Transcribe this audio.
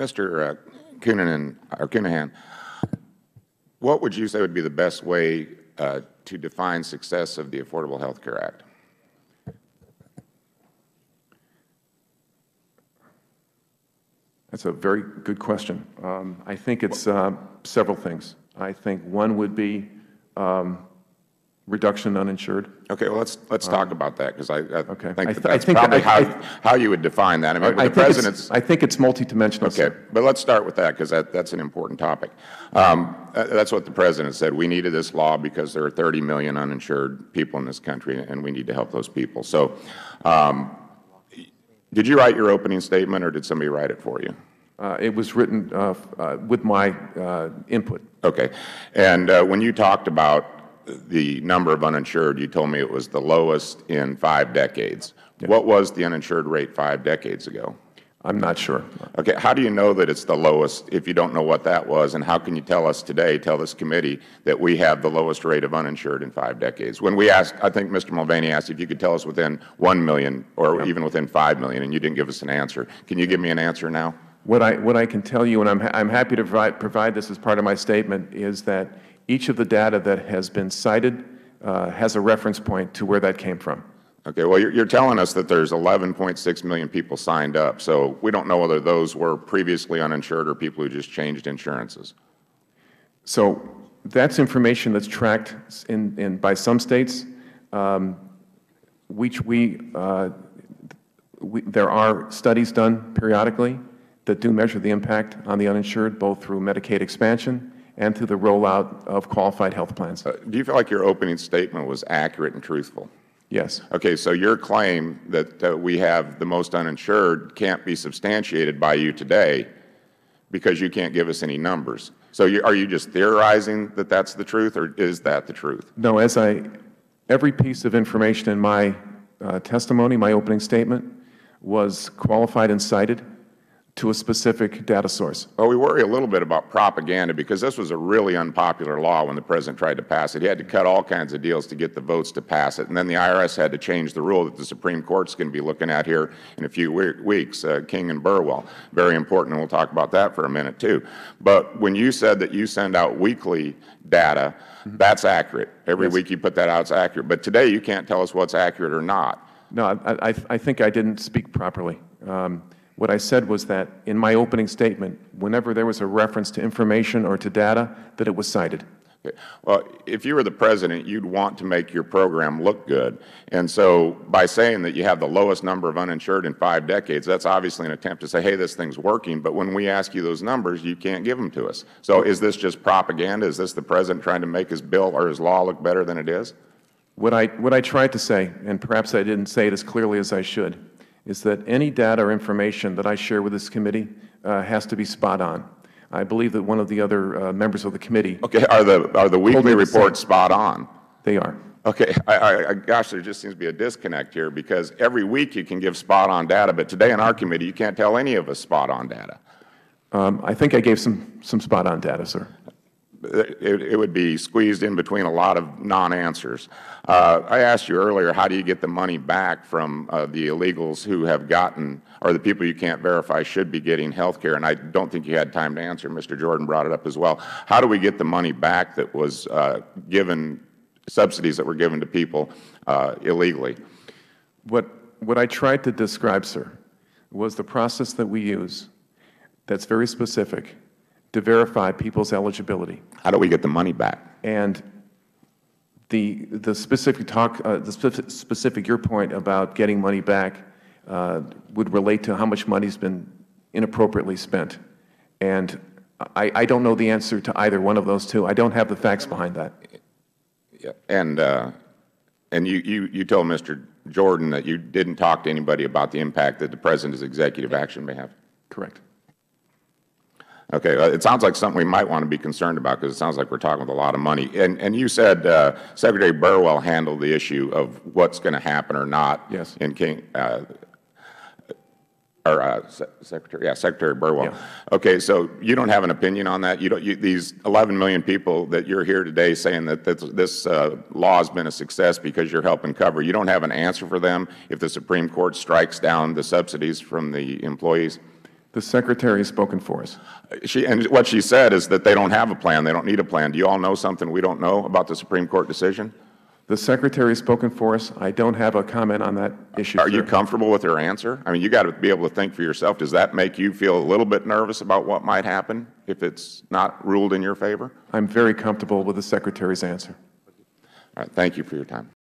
Mr. Counihan, what would you say would be the best way to define success of the Affordable Health Care Act? That's a very good question. I think it's several things. I think one would be reduction uninsured. Okay, well, let's talk about that, because I think that's think probably how you would define that. I mean, I think it's multidimensional. Okay, but let's start with that, because that's an important topic. That's what the President said. We needed this law because there are 30 million uninsured people in this country, and we need to help those people. So, did you write your opening statement, or did somebody write it for you? It was written with my input. Okay, and when you talked about the number of uninsured, you told me it was the lowest in 5 decades. Yeah. What was the uninsured rate 5 decades ago? I'm not sure. Okay, how do you know that it's the lowest if you don't know what that was, and how can you tell us today, tell this committee, that we have the lowest rate of uninsured in 5 decades? When we asked, I think Mr. Mulvaney asked if you could tell us within 1 million or even within 5 million, and you didn't give us an answer. Can you give me an answer now? What I can tell you, and I'm happy to provide this as part of my statement, is that each of the data that has been cited has a reference point to where that came from. Okay, well, you're telling us that there's 11.6 million people signed up, so we don't know whether those were previously uninsured or people who just changed insurances. So that's information that's tracked by some states. There are studies done periodically that do measure the impact on the uninsured, both through Medicaid expansion and through the rollout of qualified health plans. Do you feel like your opening statement was accurate and truthful? Yes. Okay, so your claim that we have the most uninsured can't be substantiated by you today because you can't give us any numbers. So are you just theorizing that that's the truth, or is that the truth? No, every piece of information in my testimony, my opening statement, was qualified and cited to a specific data source. Well, we worry a little bit about propaganda, because this was a really unpopular law when the President tried to pass it. He had to cut all kinds of deals to get the votes to pass it, and then the IRS had to change the rule that the Supreme Court's going to be looking at here in a few weeks, King and Burwell. Very important, and we'll talk about that for a minute, too. But when you said that you send out weekly data, that's accurate. Every week you put that out, it's accurate. But today you can't tell us what's accurate or not. No, I think I didn't speak properly. What I said was that in my opening statement, whenever there was a reference to information or to data, that it was cited. Okay. Well, if you were the President, you'd want to make your program look good. And so by saying that you have the lowest number of uninsured in 5 decades, that's obviously an attempt to say, hey, this thing's working. But when we ask you those numbers, you can't give them to us. So is this just propaganda? Is this the President trying to make his bill or his law look better than it is? What I tried to say, and perhaps I didn't say it as clearly as I should, is that any data or information that I share with this committee has to be spot on. I believe that one of the other members of the committee. Okay, are the weekly reports spot on? They are. Okay, gosh, there just seems to be a disconnect here, because every week you can give spot on data, but today in our committee you can't tell any of us spot on data. I think I gave some spot on data, sir. It would be squeezed in between a lot of non-answers. I asked you earlier, how do you get the money back from the illegals who have gotten, or the people you can't verify should be getting health care? And I don't think you had time to answer. Mr. Jordan brought it up as well. How do we get the money back that was given, subsidies that were given to people illegally? What I tried to describe, sir, was the process that we use that's very specific to verify people's eligibility. How do we get the money back? And the specific specific your point about getting money back would relate to how much money's been inappropriately spent. And I don't know the answer to either one of those two. I don't have the facts behind that. Yeah. And you told Mr. Jordan that you didn't talk to anybody about the impact that the President's executive action may have. Correct. Okay, it sounds like something we might want to be concerned about, because it sounds like we're talking with a lot of money. And you said Secretary Burwell handled the issue of what's going to happen or not. Yes. In Secretary Burwell. Yeah. Okay, so you don't have an opinion on that? These 11 million people that you're here today saying that this law has been a success because you're helping cover, you don't have an answer for them if the Supreme Court strikes down the subsidies from the employees? The Secretary has spoken for us. And what she said is that they don't have a plan. They don't need a plan. Do you all know something we don't know about the Supreme Court decision? The Secretary has spoken for us. I don't have a comment on that issue, Are sir. you comfortable with her answer? I mean, you got to be able to think for yourself. Does that make you feel a little bit nervous about what might happen if it's not ruled in your favor? I'm very comfortable with the Secretary's answer. All right. Thank you for your time.